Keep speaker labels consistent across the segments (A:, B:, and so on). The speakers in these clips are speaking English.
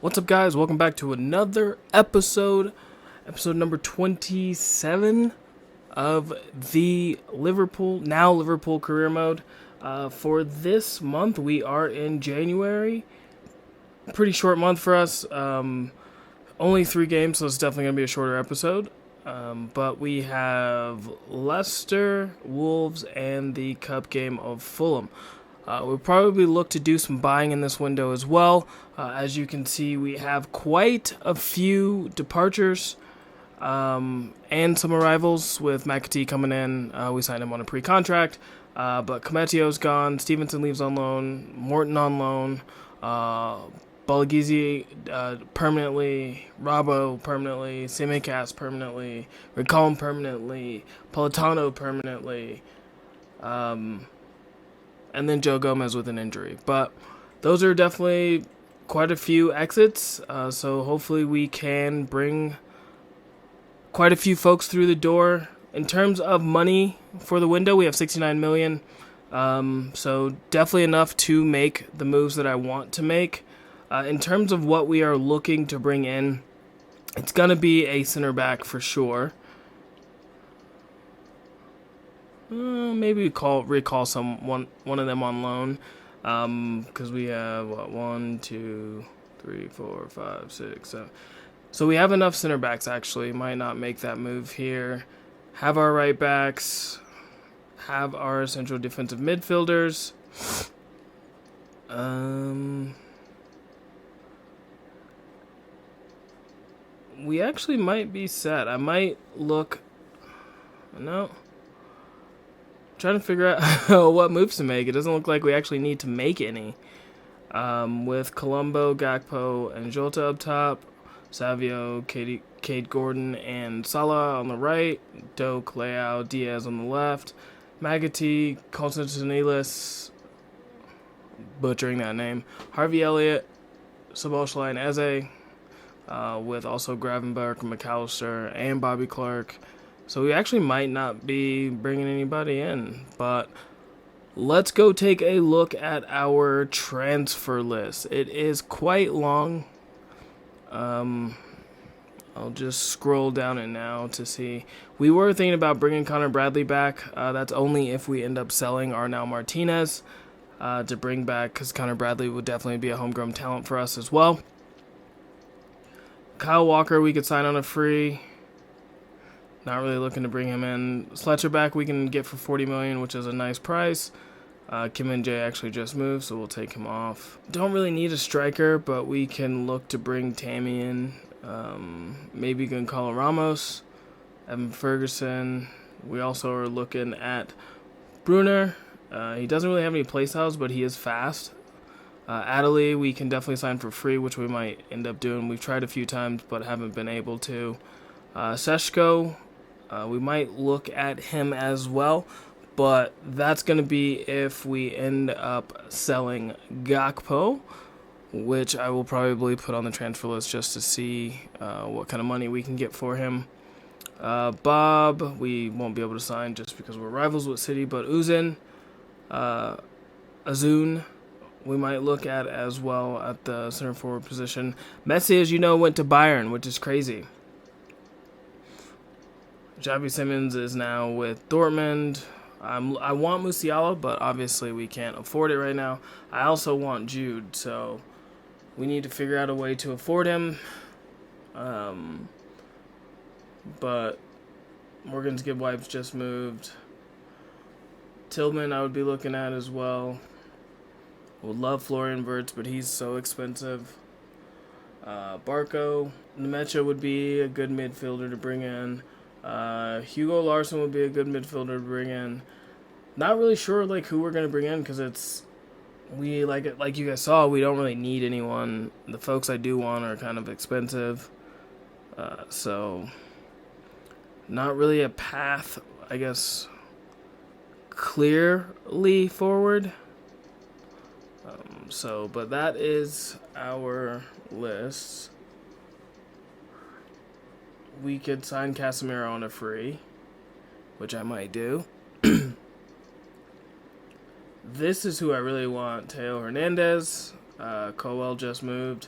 A: What's up, guys? Welcome back to another episode number 27 of the Liverpool career mode. For this month, we are in January. Pretty short month for us. Only 3 games, so it's definitely going to be a shorter episode. But we have Leicester, Wolves, and the Cup game of Fulham. We'll probably look to do some buying in this window as well. As you can see, we have quite a few departures and some arrivals with McAtee coming in. We signed him on a pre-contract, but Cometio's gone. Stevenson leaves on loan. Morton on loan. Balagizi permanently. Robbo permanently. Simicast permanently. Rincon permanently. Politano permanently. And then Joe Gomez with an injury. But those are definitely quite a few exits, so hopefully we can bring quite a few folks through the door. In terms of money for the window, we have $69 million, so definitely enough to make the moves that I want to make. In terms of what we are looking to bring in, it's going to be a center back for sure. Maybe recall one of them on loan, because we have 1, 2, 3, 4, 5, 6, 7. So we have enough center backs. Actually, might not make that move here. Have our right backs, have our central defensive midfielders. We actually might be set. I might look. No. Trying to figure out what moves to make. It doesn't look like we actually need to make any. With Colombo, Gakpo, and Jota up top, Savio, Cade Gordon, and Salah on the right, Doak, Leao, Diaz on the left, Magati, Konstantinelis, butchering that name, Harvey Elliott, Szoboszlai, and Eze, with also Gravenberch, McAllister, and Bobby Clark. So we actually might not be bringing anybody in, but let's go take a look at our transfer list. It is quite long. I'll just scroll down it now to see. We were thinking about bringing Connor Bradley back. That's only if we end up selling Arnau Martinez to bring back, because Connor Bradley would definitely be a homegrown talent for us as well. Kyle Walker we could sign on a free. Not really looking to bring him in. Sletcher back we can get for $40 million, which is a nice price. Kim and Jay actually just moved, so we'll take him off. Don't really need a striker, but we can look to bring Tammy in. Maybe Gonçalo Ramos, Evan Ferguson. We also are looking at Brunner. He doesn't really have any playstyles, but he is fast. Adderley we can definitely sign for free, which we might end up doing. We've tried a few times, but haven't been able to. Seshko. We might look at him as well, but that's going to be if we end up selling Gakpo, which I will probably put on the transfer list just to see what kind of money we can get for him. Bob, we won't be able to sign just because we're rivals with City, but Uzun, Azun, we might look at as well at the center forward position. Messi, as you know, went to Bayern, which is crazy. Xavi Simons is now with Dortmund. I want Musiala, but obviously we can't afford it right now. I also want Jude, so we need to figure out a way to afford him. But Morgan's Gibb Wipes just moved. Tillman I would be looking at as well. Would love Florian Wirtz, but he's so expensive. Barco. Nemecha would be a good midfielder to bring in. Hugo Larson would be a good midfielder to bring in. Not really sure who we're gonna bring in, because like you guys saw, we don't really need anyone. The folks I do want are kind of expensive, so not really a path, I guess, clearly forward. But that is our list. We could sign Casemiro on a free, which I might do. This is who I really want. Teo Hernandez. Colwell just moved.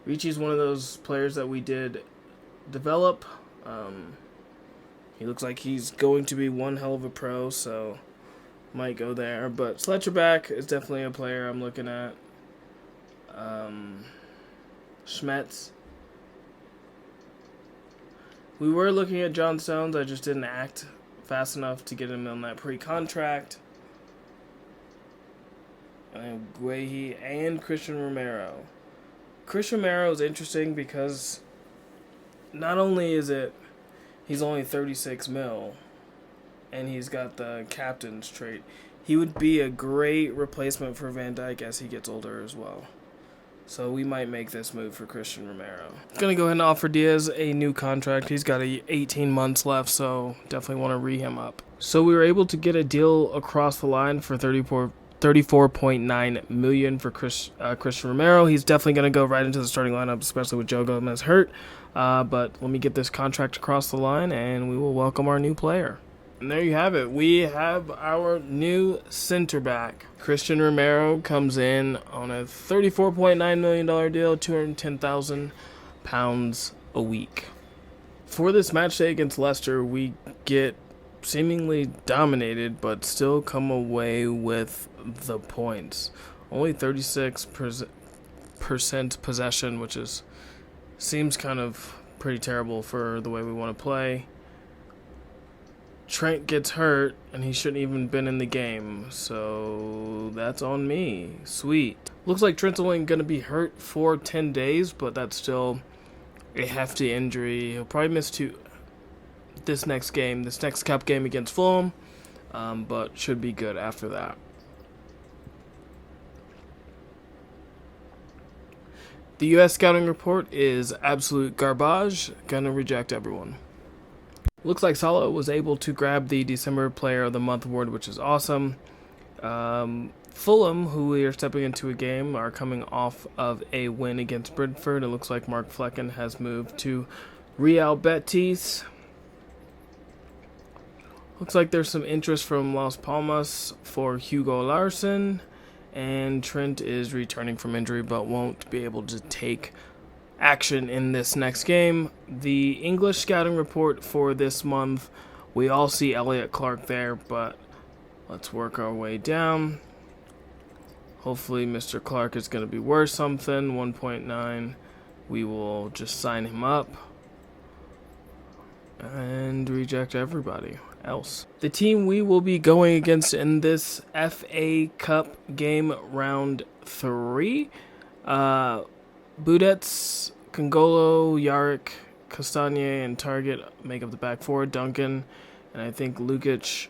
A: Ricci's one of those players that we did develop. He looks like he's going to be one hell of a pro, so might go there. But Sletcherback is definitely a player I'm looking at. Schmetz. We were looking at John Stones. I just didn't act fast enough to get him on that pre-contract. Guehi and Christian Romero. Christian Romero is interesting because not only is he's only 36 mil, and he's got the captain's trait, he would be a great replacement for Van Dijk as he gets older as well. So we might make this move for Christian Romero. Gonna go ahead and offer Diaz a new contract. He's got 18 months left, so definitely want to re him up. So we were able to get a deal across the line for 34.9 million for Christian Romero. He's definitely gonna go right into the starting lineup, especially with Joe Gomez hurt. But let me get this contract across the line, and we will welcome our new player. And there you have it. We have our new center back. Christian Romero comes in on a $34.9 million deal, £210,000 a week. For this match day against Leicester, we get seemingly dominated, but still come away with the points. Only 36% possession, which seems kind of pretty terrible for the way we want to play. Trent gets hurt, and he shouldn't even been in the game, so that's on me. Sweet. Looks like Trent's only going to be hurt for 10 days, but that's still a hefty injury. He'll probably miss this next cup game against Fulham, but should be good after that. The U.S. scouting report is absolute garbage. Gonna reject everyone. Looks like Salah was able to grab the December Player of the Month award, which is awesome. Fulham, who we are stepping into a game, are coming off of a win against Brentford. It looks like Mark Flecken has moved to Real Betis. Looks like there's some interest from Las Palmas for Hugo Larsson. And Trent is returning from injury but won't be able to take action in this next game. The English scouting report for this month, we all see Elliot Clark there, but let's work our way down. Hopefully Mr. Clark is going to be worth something. 1.9. We will just sign him up and reject everybody else. The team we will be going against in this FA Cup game round 3, Budets, Congolo, Yarrick, Castagne, and Target make up the back four. Duncan, and I think Lukic,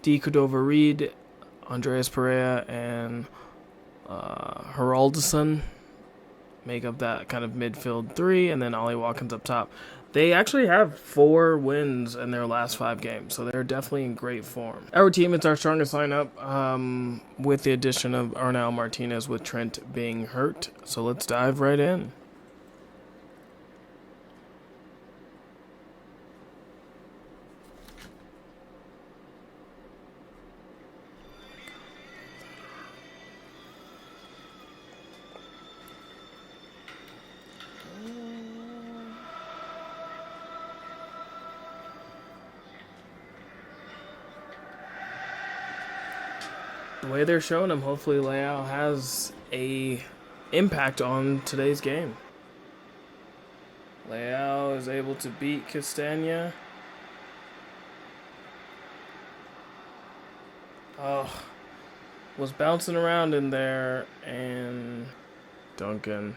A: D. Cordova-Reid, Andreas Pereira, and Heraldson make up that kind of midfield 3, and then Ollie Watkins up top. They actually have 4 wins in their last 5 games, so they're definitely in great form. Our team is our strongest lineup, with the addition of Arnau Martinez with Trent being hurt. So let's dive right in. The way they're showing him, hopefully Leao has a impact on today's game. Leao is able to beat Castagna. Oh, was bouncing around in there, and Duncan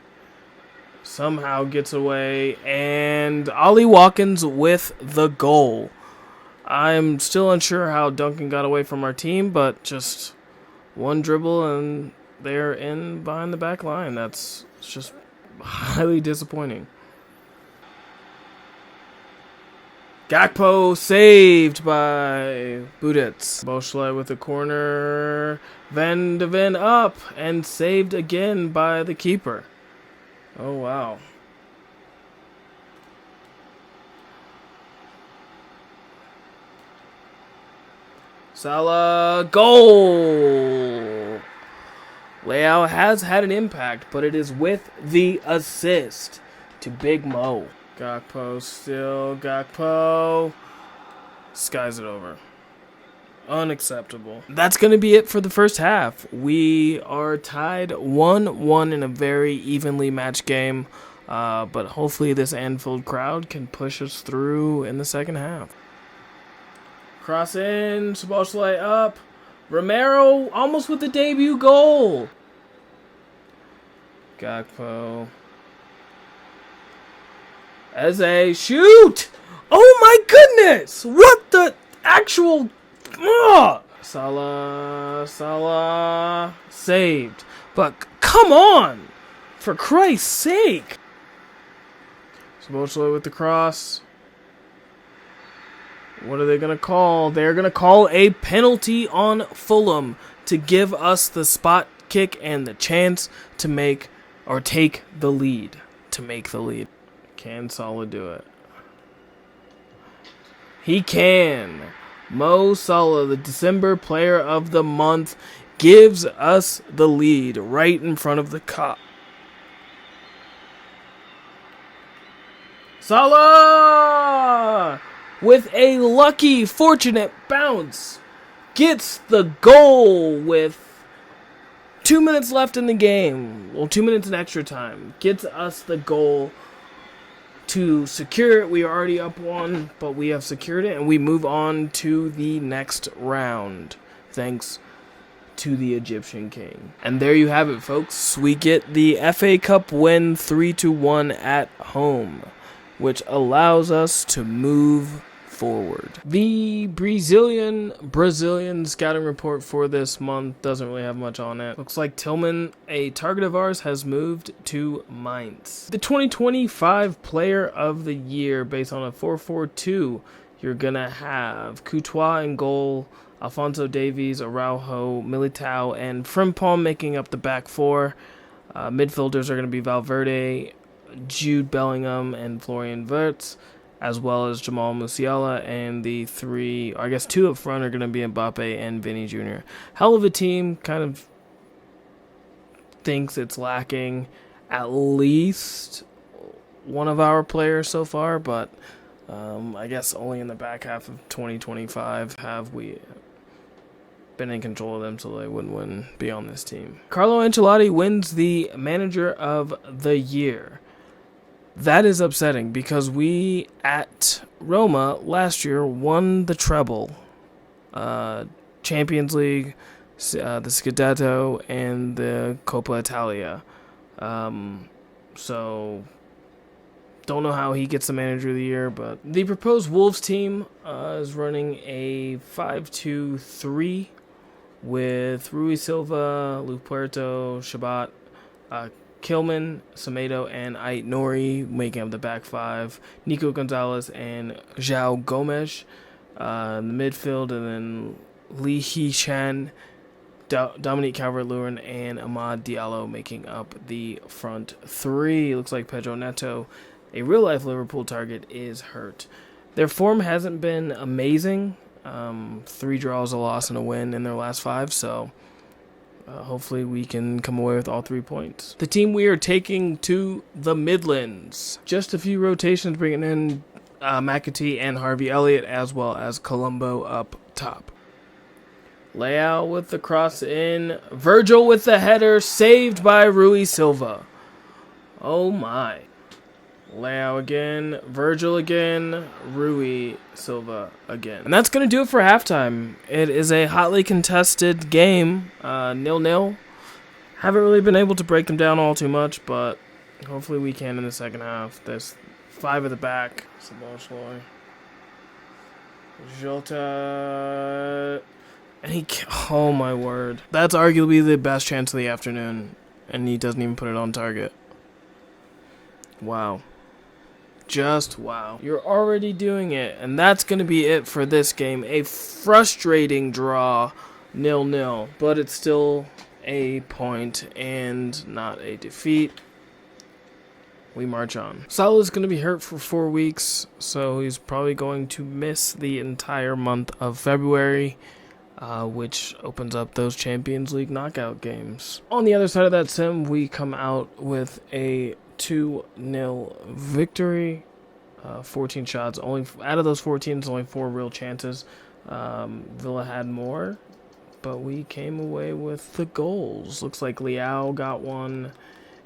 A: somehow gets away, and Ollie Watkins with the goal. I'm still unsure how Duncan got away from our team, but just one dribble and they're in behind the back line. That's just highly disappointing. Gakpo saved by Budets. Boschle with a corner. Van de Ven up and saved again by the keeper. Oh, wow. Salah, goal! Leao has had an impact, but it is with the assist to Big Mo. Gakpo still. Gakpo. Skies it over. Unacceptable. That's going to be it for the first half. We are tied 1-1 in a very evenly matched game. But hopefully this Anfield crowd can push us through in the second half. Cross in. Szoboszlai up. Romero almost with the debut goal. Gakpo. Eze. Shoot! Oh my goodness! What the actual... Salah saved. But come on! For Christ's sake! Szoboszlai with the cross. What are they going to call? They're going to call a penalty on Fulham to give us the spot kick and the chance to make or take the lead. To make the lead. Can Salah do it? He can. Mo Salah, the December Player of the Month, gives us the lead right in front of the cop. Salah, with a lucky, fortunate bounce, gets the goal with 2 minutes left in the game. Well, 2 minutes in extra time. Gets us the goal to secure it. We are already up one, but we have secured it, and we move on to the next round, thanks to the Egyptian King. And there you have it, folks. We get the FA Cup win 3-1 at home, which allows us to move forward. The Brazilian scouting report for this month doesn't really have much on it. Looks like Tillman, a target of ours, has moved to Mainz. The 2025 Player of the Year, based on a 4-4-2, you're gonna have Courtois in goal, Alphonso Davies, Araujo, Militao, and Frimpong making up the back four. Midfielders are gonna be Valverde, Jude Bellingham, and Florian Wirtz, as well as Jamal Musiala, and the three, or I guess two up front, are going to be Mbappe and Vinny Jr. Hell of a team. Kind of thinks it's lacking at least one of our players so far, but I guess only in the back half of 2025 have we been in control of them, so they wouldn't be on this team. Carlo Ancelotti wins the Manager of the Year. That is upsetting because we, at Roma last year, won the treble. Champions League, the Scudetto, and the Coppa Italia. So, don't know how he gets the Manager of the Year, but the proposed Wolves team is running a 5-2-3 with Rui Silva, Luke Puerto, Shabat, Kilman, Semedo, and Ait Nori making up the back five. Nico Gonzalez and João Gomes in the midfield, and then Lee Hee-chan, Dominique Calvert-Lewin, and Amad Diallo making up the front three. Looks like Pedro Neto, a real-life Liverpool target, is hurt. Their form hasn't been amazing. 3 draws, a loss, and a win in their last 5, so hopefully we can come away with all 3 points. The team we are taking to the Midlands. Just a few rotations, bringing in McAtee and Harvey Elliott, as well as Colombo up top. Leao with the cross in. Virgil with the header, saved by Rui Silva. Oh my. Leao again, Virgil again, Rui Silva again. And that's going to do it for halftime. It is a hotly contested game, 0-0. Haven't really been able to break them down all too much, but hopefully we can in the second half. There's 5 at the back. Szoboszlai. Jota. And he, oh my word. That's arguably the best chance of the afternoon, and he doesn't even put it on target. Wow. Just wow. You're already doing it. And that's going to be it for this game. A frustrating draw, 0-0. But it's still a point and not a defeat. We march on. Salah's going to be hurt for 4 weeks, so he's probably going to miss the entire month of February. which opens up those Champions League knockout games. On the other side of that sim, we come out with a 2-0 victory. 14 shots. Only out of those 14, only 4 real chances. Villa had more, but we came away with the goals. Looks like Leao got one,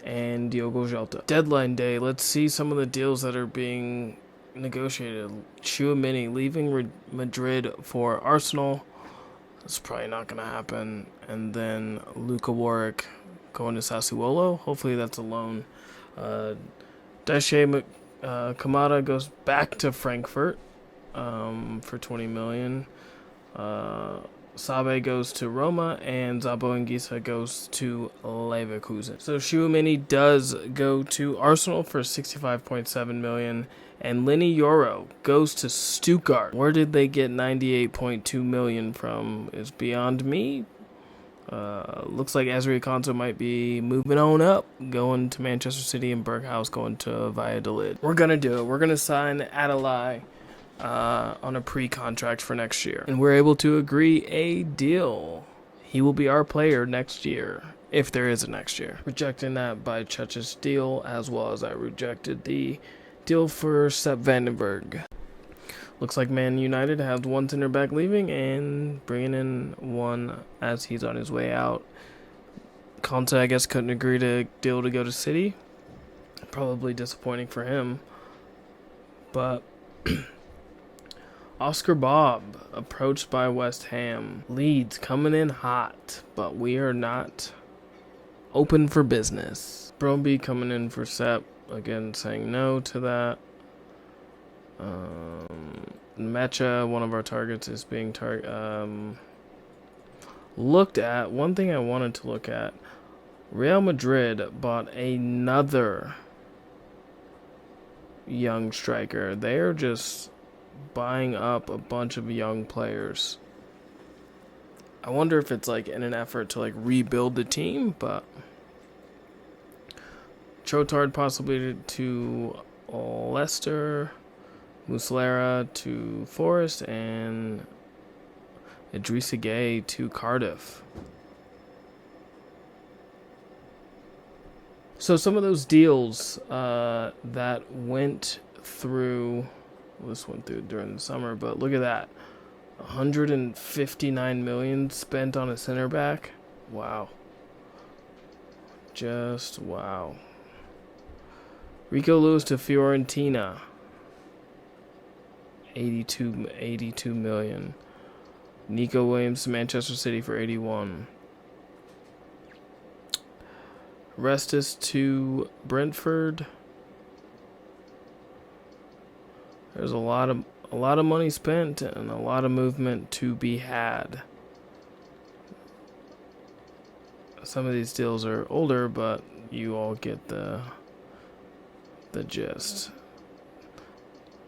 A: and Diogo Jota. Deadline day. Let's see some of the deals that are being negotiated. Tchouaméni leaving Madrid for Arsenal. That's probably not going to happen. And then Luka Warwick going to Sassuolo. Hopefully that's a loan. Daishe Kamada goes back to Frankfurt for 20 million. Sabe goes to Roma, and Zabo Anguissa goes to Leverkusen. So Tchouaméni does go to Arsenal for 65.7 million, and Lenny Yoro goes to Stuttgart. Where did they get 98.2 million from is beyond me. Looks like Ezri Konsa might be moving on up, going to Manchester City, and Berghaus going to Valladolid. We're going to do it. We're going to sign Adelaide on a pre-contract for next year. And we're able to agree a deal. He will be our player next year, if there is a next year. Rejecting that by Chech's deal, as well as I rejected the deal for Sepp Vandenberg. Looks like Man United has one center back leaving and bringing in one as he's on his way out. Conte, I guess, couldn't agree to a deal to go to City. Probably disappointing for him. But Oscar Bob approached by West Ham. Leeds coming in hot, but we are not open for business. Bromby coming in for Sepp. Again, saying no to that. Mecha, one of our targets, is being looked at. One thing I wanted to look at, Real Madrid bought another young striker. They're just buying up a bunch of young players. I wonder if it's like in an effort to like rebuild the team, but Chotard possibly to Leicester, Muslera to Forest, and Idrissa Gueye to Cardiff. So some of those deals that went through, well, this went through during the summer, but look at that. 159 million spent on a center back. Wow. Just wow. Rico Lewis to Fiorentina. 82 million. Nico Williams to Manchester City for 81. Restus to Brentford. There's a lot of money spent and a lot of movement to be had. Some of these deals are older, but you all get the gist.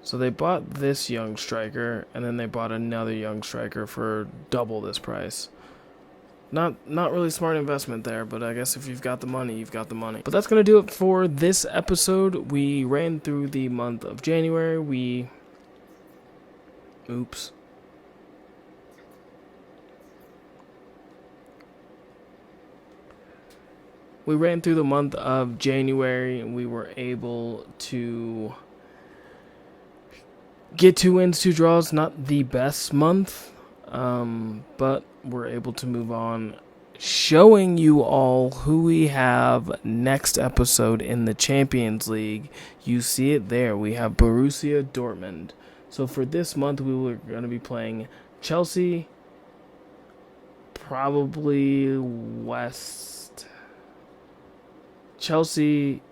A: So they bought this young striker, and then they bought another young striker for double this price. Not really smart investment there, but I guess if you've got the money, you've got the money. But that's going to do it for this episode. We ran through the month of January. We ran through the month of January, and we were able to get 2 wins, 2 draws. Not the best month, but we're able to move on, showing you all who we have next episode in the Champions League. You see it there. We have Borussia Dortmund. So for this month, we were going to be playing Chelsea, probably Chelsea,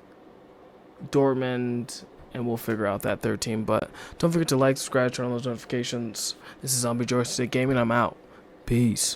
A: Dortmund, and we'll figure out that third team. But don't forget to like, subscribe, turn on those notifications. This is Zombie Joystick Gaming. I'm out. Peace.